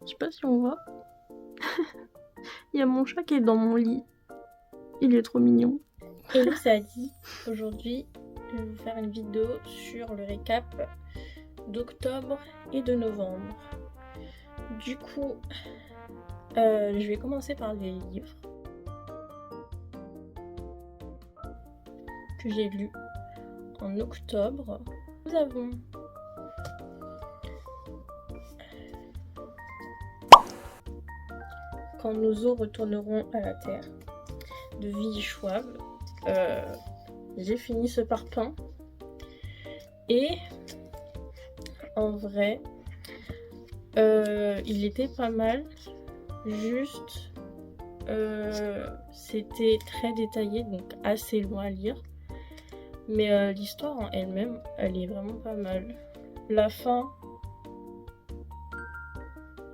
Je sais pas si on voit. Il y a mon chat qui est dans mon lit. Il est trop mignon. Hello, c'est Adi. Aujourd'hui, je vais vous faire une vidéo sur le récap d'octobre et de novembre. Du coup, je vais commencer par les livres que j'ai lus en octobre. Nous avons Quand nos os retourneront à la terre de Willy Schwab. J'ai fini ce parpaing et en vrai il était pas mal, juste c'était très détaillé, donc assez long à lire, mais l'histoire en elle-même, elle est vraiment pas mal. La fin,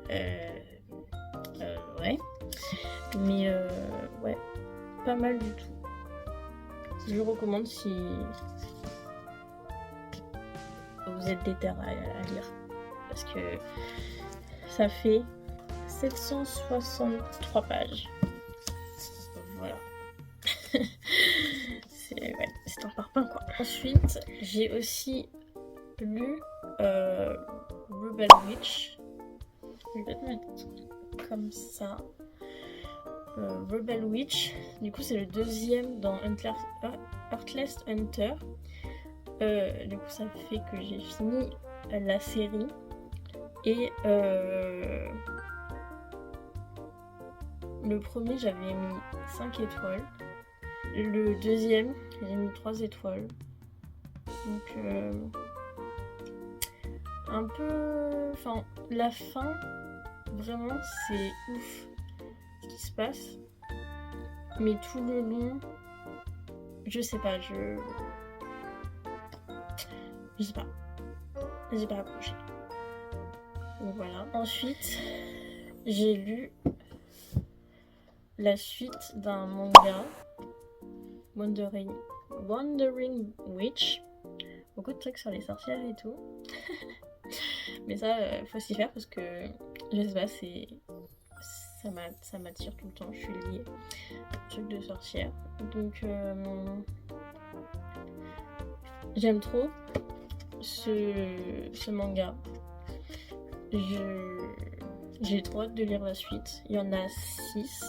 ouais, mais ouais, pas mal du tout. Je recommande si vous êtes déter à lire, parce que ça fait 763 pages. Voilà. C'est un parpaing quoi. Ensuite, j'ai aussi lu Rebel Witch. Je vais te mettre comme ça. Rebel Witch, du coup c'est le deuxième dans Heartless Hunter. Du coup ça fait que j'ai fini la série et le premier j'avais mis 5 étoiles, le deuxième j'ai mis 3 étoiles, donc un peu, enfin la fin vraiment c'est ouf ce qui se passe, mais tout le long je sais pas, je sais pas, j'ai pas accroché. Donc voilà. Ensuite, j'ai lu la suite d'un manga, Wandering Witch. Beaucoup de trucs sur les sorcières et tout. Mais ça, faut s'y faire parce que je sais pas, ça m'attire tout le temps. Je suis liée au truc de sorcière. Donc j'aime trop ce manga. J'ai trop hâte de lire la suite. Il y en a 6.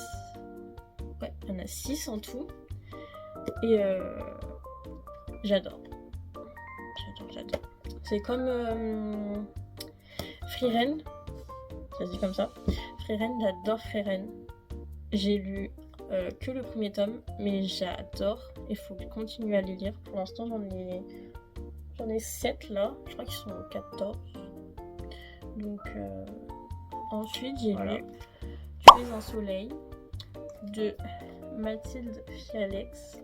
Ouais, il y en a 6 en tout. Et j'adore. C'est comme Frieren. Ça se dit comme ça. Frieren, j'adore Frieren. J'ai lu que le premier tome, mais j'adore. Il faut continuer à les lire. Pour l'instant, j'en ai 7 là. Je crois qu'ils sont 14. Donc ensuite j'ai lu Tu es un soleil de Mathilde Fialex.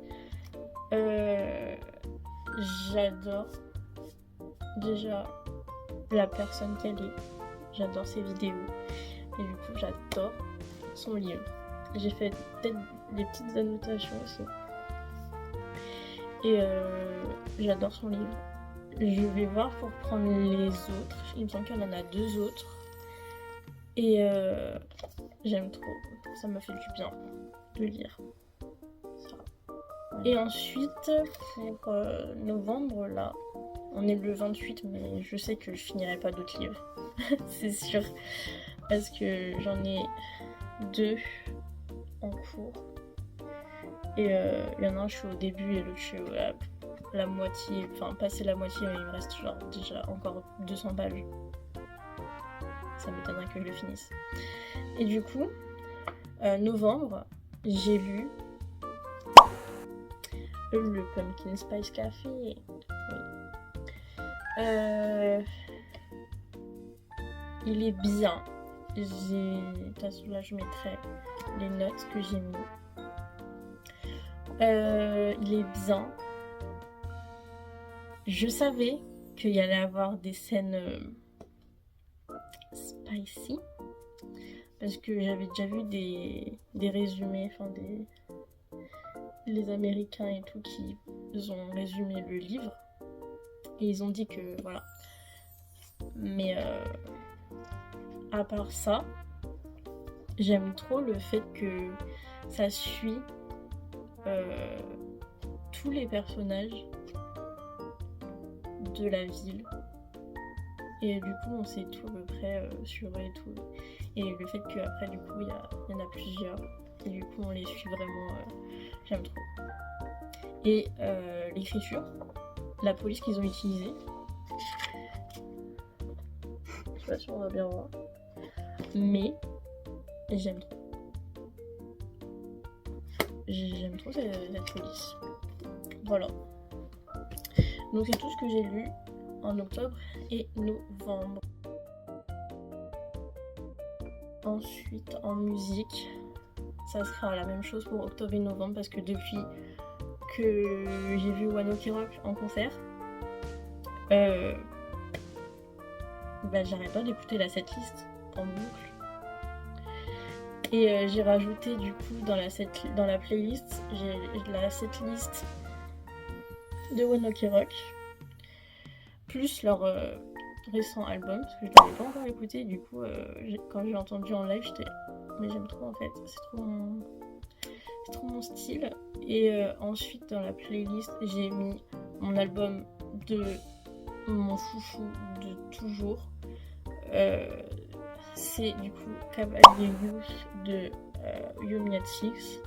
J'adore déjà la personne qu'elle est, j'adore ses vidéos et du coup j'adore son livre. J'ai fait peut-être des petites annotations aussi et j'adore son livre. Je vais voir pour prendre les autres. Il me semble qu'il y en a 2 autres. Et j'aime trop. Ça me fait du bien de lire. Ça. Et ensuite, pour novembre, là, on est le 28, mais je sais que je finirai pas d'autres livres. C'est sûr. Parce que j'en ai 2 en cours. Et il y en a un, je suis au début et l'autre, je suis à la moitié. Enfin, passé la moitié, mais il me reste genre déjà encore 200 pages. Ça m'étonnerait que je le finisse. Et du coup, novembre, j'ai lu le Pumpkin Spice Café. Oui. Il est bien. De toute façon, là, je mettrai les notes que j'ai mis. Il est bien. Je savais qu'il y allait avoir des scènes spicy. Parce que j'avais déjà vu des résumés, enfin les Américains et tout qui ont résumé le livre. Et ils ont dit que voilà. Mais à part ça, j'aime trop le fait que ça suit tous les personnages de la ville. Et du coup, on sait tout à peu près sur eux et tout. Et le fait qu'après, du coup, il y en a plusieurs. Et du coup, on les suit vraiment. J'aime trop. Et l'écriture, la police qu'ils ont utilisée. Je sais pas si on va bien voir. Mais j'aime trop. J'aime trop cette police. Voilà. Donc c'est tout ce que j'ai lu en octobre et novembre. Ensuite, en musique, ça sera la même chose pour octobre et novembre parce que depuis que j'ai vu One Ok Rock en concert, j'arrête pas d'écouter la setlist en boucle. Et j'ai rajouté du coup dans la playlist, j'ai la setlist de One Ok Rock, plus leur récent album, parce que je ne l'avais pas encore écouté, du coup quand j'ai entendu en live, j'étais mais j'aime trop en fait, c'est trop mon style. Et ensuite dans la playlist, j'ai mis mon album de mon chouchou de toujours. C'est du coup Cavalier Youth de Yumi at Six.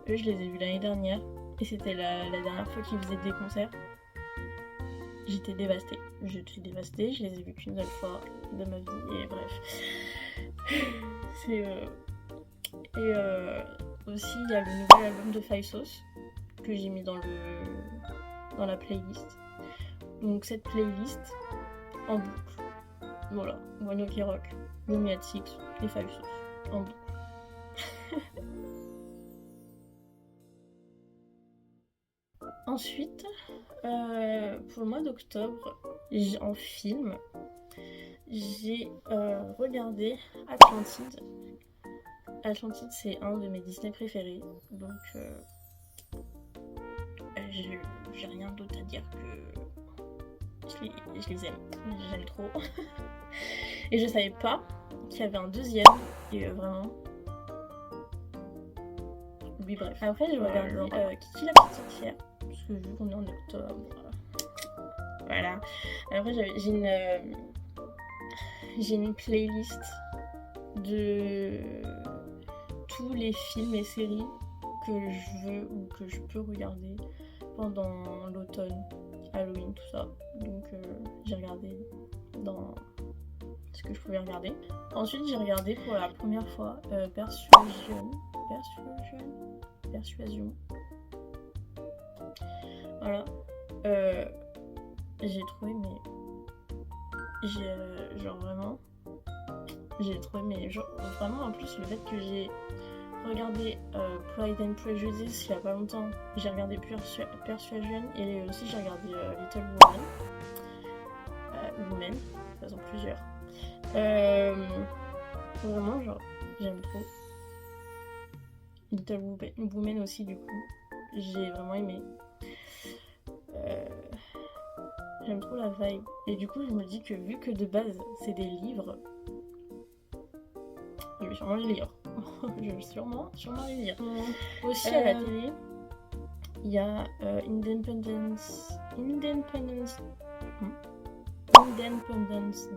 Eux, je les ai vus l'année dernière et c'était la dernière fois qu'ils faisaient des concerts. J'étais dévastée. Je les ai vus qu'une seule fois de ma vie et bref. Et aussi, il y a le nouvel album de Five Sauce que j'ai mis dans la playlist. Donc cette playlist en boucle. Voilà, One Ok Rock, Yumi at Six et Five Sauce en boucle. Ensuite, pour le mois d'octobre, en film, j'ai regardé Atlantide. Atlantide, c'est un de mes Disney préférés, donc j'ai rien d'autre à dire que je les aime, j'aime trop. Et je savais pas qu'il y avait un deuxième, et vraiment... Oui, bref. Après, j'ai regardé Kiki la petite sorcière, parce que vu qu'on est en octobre... Voilà. Après, j'ai une playlist de tous les films et séries que je veux ou que je peux regarder pendant l'automne, Halloween, tout ça. Donc j'ai regardé dans ce que je pouvais regarder. Ensuite j'ai regardé pour la première fois Persuasion. Voilà. J'ai trouvé vraiment en plus le fait que j'ai regardé Pride and Prejudice il y a pas longtemps, j'ai regardé Persuasion et aussi j'ai regardé Little Women, ça sont plusieurs. Vraiment j'aime trop. Little Women aussi du coup, j'ai vraiment aimé. J'aime trop la vibe. Et du coup, je me dis que vu que de base, c'est des livres, je vais sûrement les lire. Je vais sûrement les lire. Aussi, à la télé, il y a Independence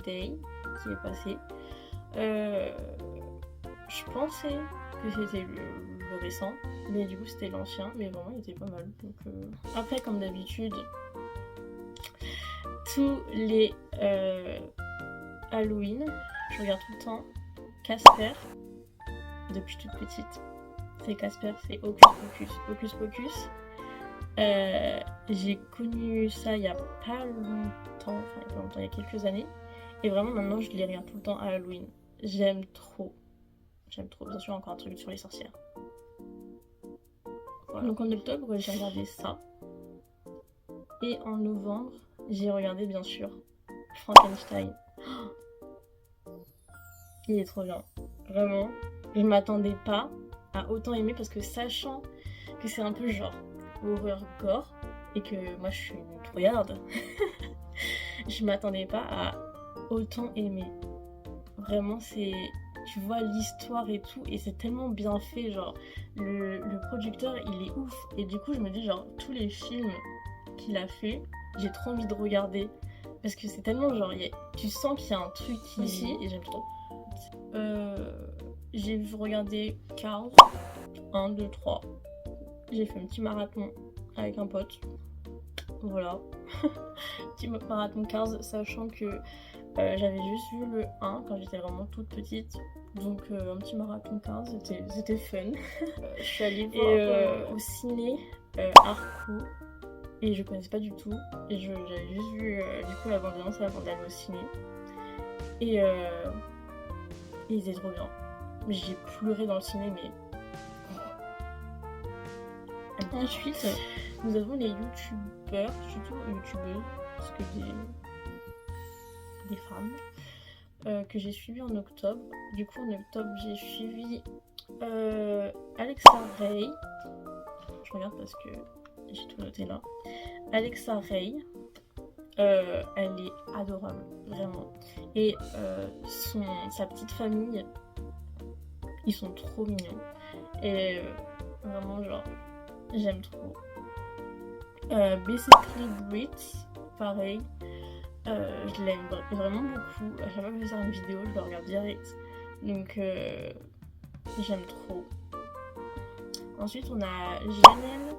Day qui est passé. Je pensais que c'était le récent, mais du coup, c'était l'ancien. Mais vraiment, il était pas mal. Donc, après, comme d'habitude... Tous les Halloween, je regarde tout le temps Casper depuis toute petite. C'est Casper, c'est Hocus Pocus. J'ai connu ça il y a pas longtemps, il y a quelques années. Et vraiment maintenant je les regarde tout le temps à Halloween. J'aime trop. Bien sûr, encore un truc sur les sorcières. Voilà. Donc en octobre, j'ai regardé ça. Et en novembre, j'ai regardé bien sûr Frankenstein. Il est trop bien. Vraiment, je m'attendais pas à autant aimer parce que sachant que c'est un peu genre horreur gore et que moi je suis une trouillarde, je m'attendais pas à autant aimer. vraiment tu vois l'histoire et tout, et c'est tellement bien fait, genre le producteur il est ouf, et du coup je me dis genre tous les films qu'il a fait, j'ai trop envie de regarder, parce que c'est tellement genre, tu sens qu'il y a un truc ici, et j'aime trop. J'ai regardé Cars 1, 2, 3, j'ai fait un petit marathon avec un pote, voilà. Petit marathon Cars, sachant que j'avais juste vu le 1 quand j'étais vraiment toute petite, donc un petit marathon Cars, c'était fun. Je suis allée voir au ciné Arco, et je connaissais pas du tout, et j'avais juste vu du coup la bande-annonce avant d'aller au ciné, et il était trop bien. J'ai pleuré dans le ciné, mais... Ensuite, nous avons les youtubeurs, surtout youtubeuses, parce que des femmes, que j'ai suivies en octobre. Du coup, en octobre, j'ai suivi Alexa Ray. Je regarde parce que j'ai tout noté là. Alexa Ray. Elle est adorable, vraiment. Et sa petite famille, ils sont trop mignons. Et vraiment, genre, j'aime trop. Basically Brit, pareil. Je l'aime vraiment beaucoup. À chaque fois que je sors une vidéo, je la regarde direct. Donc, j'aime trop. Ensuite, on a Janelle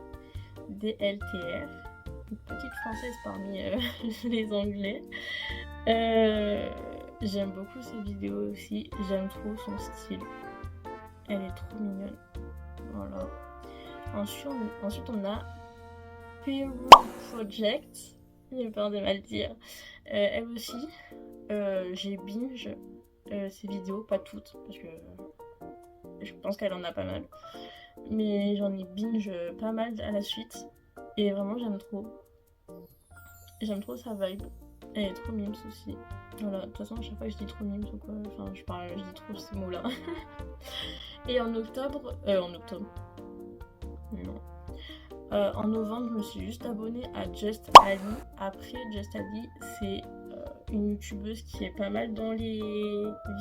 DLTF, une petite française parmi les anglais. J'aime beaucoup ses vidéos aussi. J'aime trop son style. Elle est trop mignonne. Voilà. Ensuite, on a Peru Project. J'ai peur de mal dire. Elle aussi, j'ai binge ses vidéos, pas toutes, parce que je pense qu'elle en a pas mal. Mais j'en ai binge pas mal à la suite. Et vraiment, j'aime trop. J'aime trop sa vibe. Elle est trop mimes aussi. Voilà, de toute façon, à chaque fois que je dis trop mimes ou quoi, enfin, je dis trop ces mots-là. Et en octobre. Non. En novembre, je me suis juste abonnée à Just Ali. Après, Just Ali, c'est une youtubeuse qui est pas mal dans les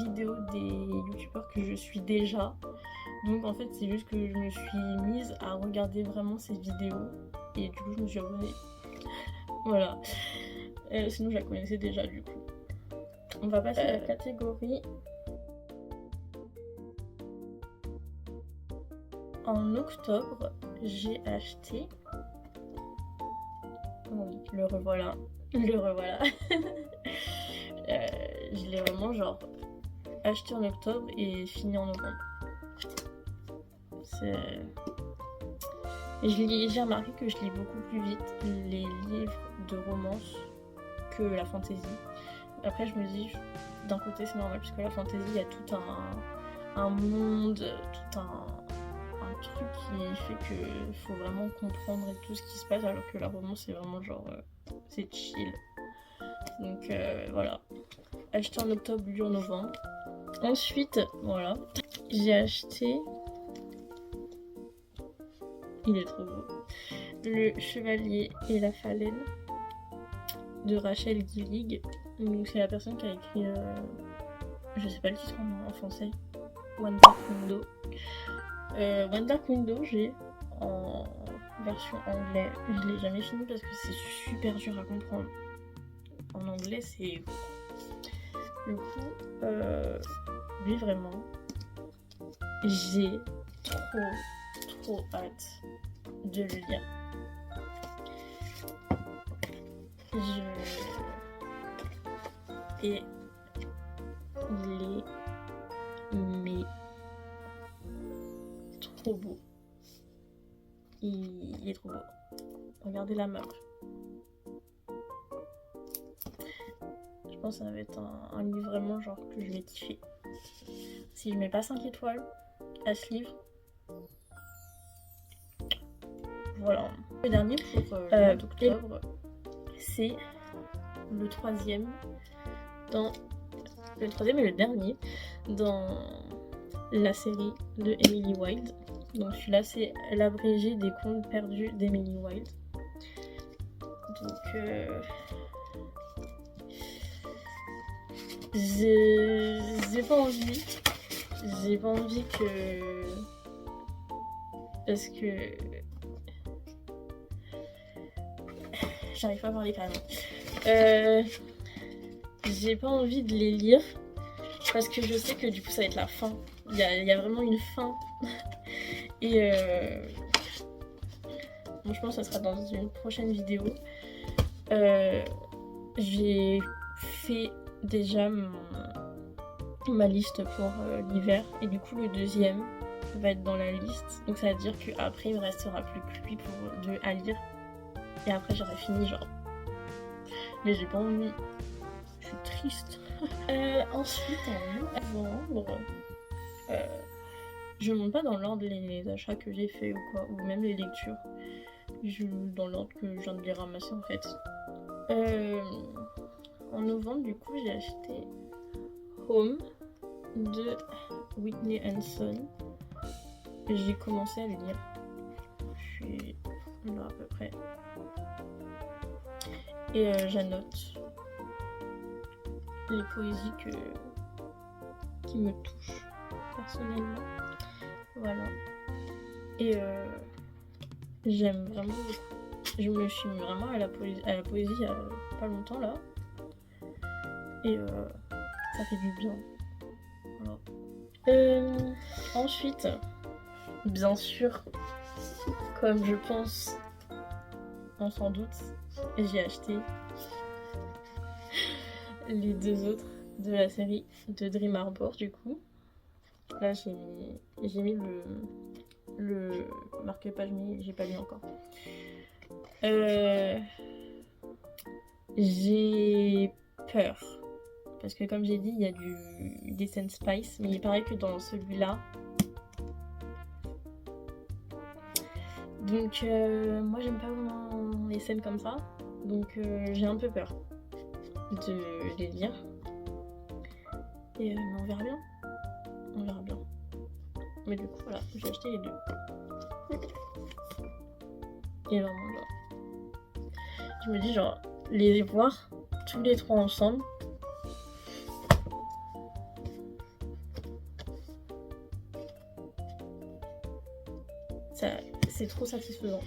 vidéos des youtubeurs que je suis déjà. Donc en fait, c'est juste que je me suis mise à regarder vraiment ses vidéos. Et du coup, je me suis abonnée. Voilà. Sinon, je la connaissais déjà du coup. On va passer à la catégorie. En octobre, j'ai acheté... Oui, le revoilà. Le revoilà. Je l'ai vraiment genre acheté en octobre et fini en novembre. J'ai remarqué que je lis beaucoup plus vite les livres de romance que la fantasy. Après, je me dis, d'un côté, c'est normal, puisque la fantasy, il y a tout un monde, tout un truc qui fait qu'il faut vraiment comprendre tout ce qui se passe, alors que la romance, c'est vraiment genre, c'est chill. Donc voilà. Acheté en octobre, lu en novembre. Ensuite, voilà, j'ai acheté... Il est trop beau. Le Chevalier et la Phalène de Rachel Gillig. Donc c'est la personne qui a écrit, je sais pas le titre en français, One Dark Window. One Dark Window, j'ai en version anglais. Je l'ai jamais fini parce que c'est super dur à comprendre. En anglais, c'est... Du coup, lui vraiment, j'ai trop hâte de le lire. Et il est trop beau. Il est trop beau. Regardez la meuf. Je pense que ça va être un livre vraiment genre que je vais kiffer. Si je mets pas 5 étoiles à ce livre, voilà. Le dernier pour le mois d'octobre, c'est le troisième et le dernier dans la série de Emily Wilde. Donc celui-là, c'est l'abrégé des contes perdus d'Emily Wilde. Donc j'ai pas envie. J'ai pas envie que... Parce que... J'arrive pas à parler carrément. J'ai pas envie de les lire parce que je sais que du coup ça va être la fin. Il y a vraiment une fin. Et bon, je pense que ça sera dans une prochaine vidéo. J'ai fait déjà ma liste pour l'hiver et du coup le deuxième va être dans la liste. Donc ça veut dire qu'après il me restera plus que lui à lire. Et après j'aurai fini genre. Mais j'ai pas envie. Je suis triste. Ensuite en novembre, je monte pas dans l'ordre les achats que j'ai fait ou quoi, ou même les lectures. Dans l'ordre que je viens de les ramasser en fait. En novembre du coup j'ai acheté Home de Whitney Hanson. J'ai commencé à le lire. Je suis là à peu près. Et j'annote les poésies qui me touchent personnellement. Voilà. Et j'aime vraiment beaucoup. Je me suis mis vraiment à la poésie il y a pas longtemps là. Et ça fait du bien. Voilà. Ensuite, bien sûr, comme je pense, on s'en doute, j'ai acheté les deux autres de la série de Dream Harbor du coup. Là j'ai mis le marque-page mais j'ai pas lu encore. J'ai peur parce que comme j'ai dit il y a des scènes spice mais il paraît que dans celui-là donc moi j'aime pas vraiment les scènes comme ça donc j'ai un peu peur de les lire et mais on verra bien mais du coup voilà j'ai acheté les deux et vraiment genre je me dis genre les voir tous les trois ensemble ça c'est trop satisfaisant.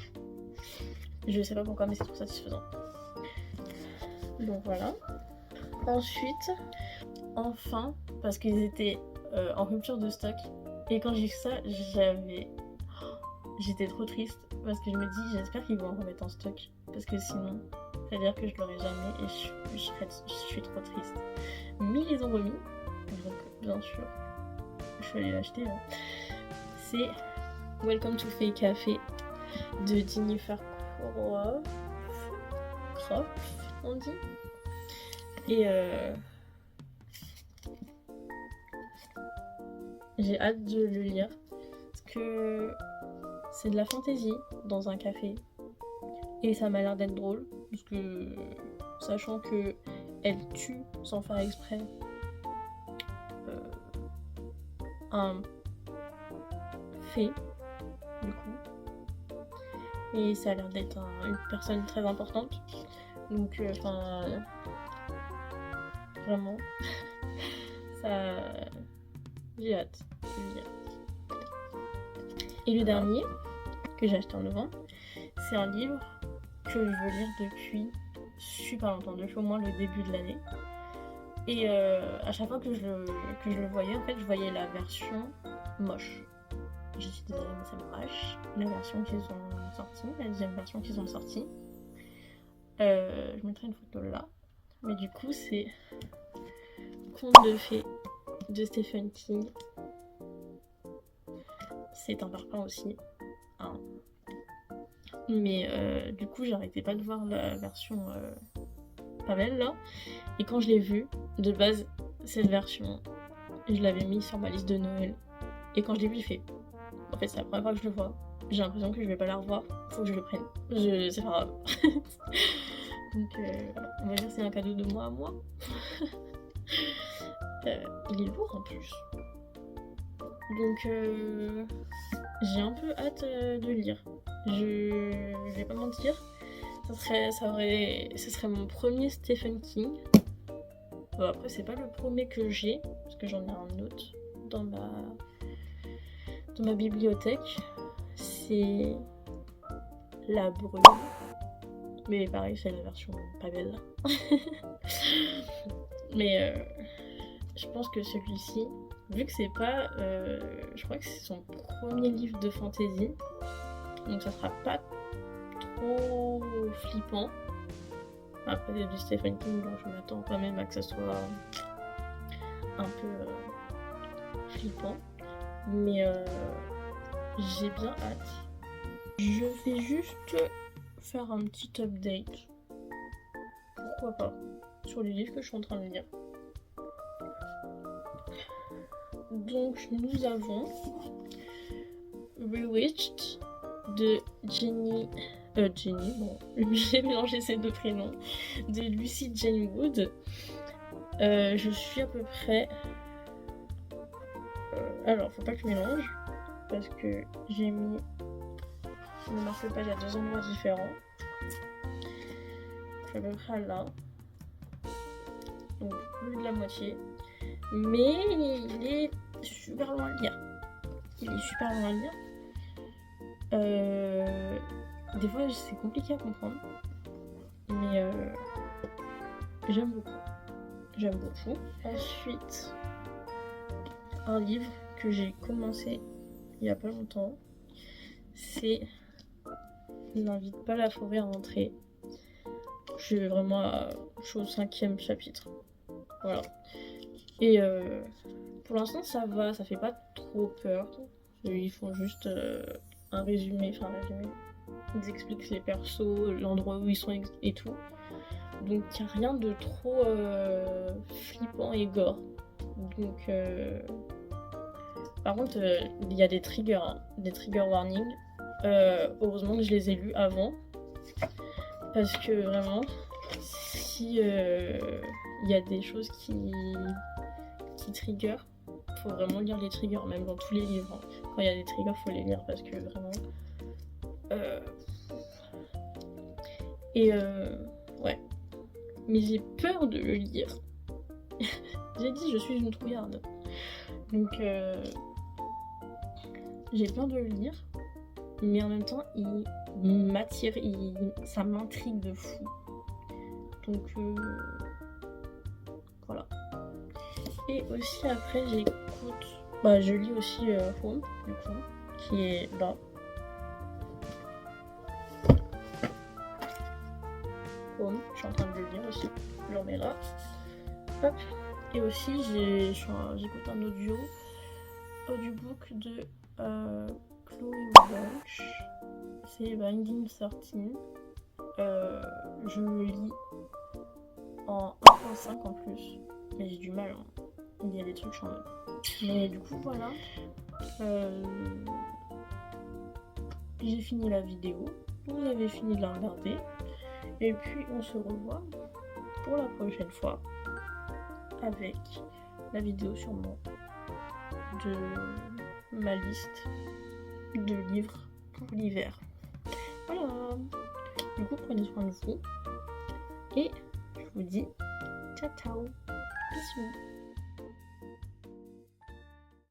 Je sais pas pourquoi mais c'est trop satisfaisant. Donc voilà. Ensuite, enfin, parce qu'ils étaient en rupture de stock. Et quand j'ai vu ça, j'étais trop triste. Parce que je me dis, j'espère qu'ils vont en remettre en stock. Parce que sinon, ça veut dire que je l'aurai jamais. Et je suis trop triste. Mais ils les ont remis. Donc, bien sûr, je suis allée l'acheter. Hein. C'est Welcome to Fake Café de Jennifer Croft, on dit. Et j'ai hâte de le lire parce que c'est de la fantaisie dans un café et ça m'a l'air d'être drôle parce que sachant que elle tue sans faire exprès un fait du coup et ça a l'air d'être une personne très importante donc enfin vraiment ça j'ai hâte de le lire. Et le dernier que j'ai acheté en novembre c'est un livre que je veux lire depuis super longtemps, depuis au moins le début de l'année et à chaque fois que je le voyais en fait je voyais la version moche. Je suis désolée mais c'est moche la version qu'ils ont sortie, la deuxième version qu'ils ont sortie. Je mettrai une photo là mais du coup c'est Conte de fées de Stephen King. C'est un parpaing aussi hein. Mais du coup j'arrêtais pas de voir la version pas belle là et quand je l'ai vue de base cette version je l'avais mis sur ma liste de Noël et quand je l'ai vu j'ai fait en fait c'est la première fois que je le vois, j'ai l'impression que je vais pas la revoir, faut que je le prenne, c'est pas grave. Donc on va dire c'est un cadeau de moi à moi. Il est lourd en plus donc j'ai un peu hâte de lire. Je vais pas mentir, ce serait mon premier Stephen King Bon, après, c'est pas le premier que j'ai, parce que j'en ai un autre dans ma bibliothèque. C'est La Brume. Mais pareil, c'est la version pas belle. Mais je pense que celui-ci, vu que c'est pas... je crois que c'est son premier livre de fantasy, donc ça sera pas trop flippant. Après, c'est du Stephen King, donc je m'attends quand même à que ça soit un peu flippant. Mais j'ai bien hâte. Je vais juste faire un petit update, pourquoi pas, sur les livres que je suis en train de lire. Donc nous avons Bewitched de Jenny, bon, j'ai mélangé ces deux prénoms, de Lucy Jane Wood. Je suis à peu près... alors, faut pas que je mélange, parce que j'ai mis le marque-page à 2 endroits différents. Je suis à peu près là. Donc plus de la moitié. Mais il est super loin à lire. Des fois c'est compliqué à comprendre. Mais j'aime beaucoup. Ensuite, un livre que j'ai commencé il y a pas longtemps, c'est N'invite pas la forêt à entrer. Je suis vraiment au 5e chapitre. Voilà. Et pour l'instant ça va, ça fait pas trop peur. Ils font juste un résumé. Ils expliquent les persos, l'endroit où ils sont et tout. Donc il n'y a rien de trop flippant et gore. Donc par contre il y a des triggers warnings. Heureusement que je les ai lus avant. Parce que vraiment, si il y a des choses qui trigger, faut vraiment lire les triggers, même dans tous les livres. Quand il y a des triggers, faut les lire parce que vraiment... ouais. Mais j'ai peur de le lire. J'ai dit, je suis une trouillarde. Donc, j'ai peur de le lire. Mais en même temps, il m'attire, ça m'intrigue de fou. Donc, voilà. Et aussi, après, je lis aussi Home, du coup, qui est là. Home, je suis en train de le lire aussi. Je le remets là. Hop. Et aussi, j'écoute un audiobook de Chloé Walsh. C'est Binding 13. Je me lis en 1.5 en plus. Mais j'ai du mal. Hein. Il y a des trucs, je suis en mode. Mais du coup, voilà. J'ai fini la vidéo. Vous avez fini de la regarder. Et puis, on se revoit pour la prochaine fois avec la vidéo sûrement de ma liste de livres pour l'hiver. Voilà. Du coup, prenez soin de vous. Et je vous dis ciao ciao. Bisous.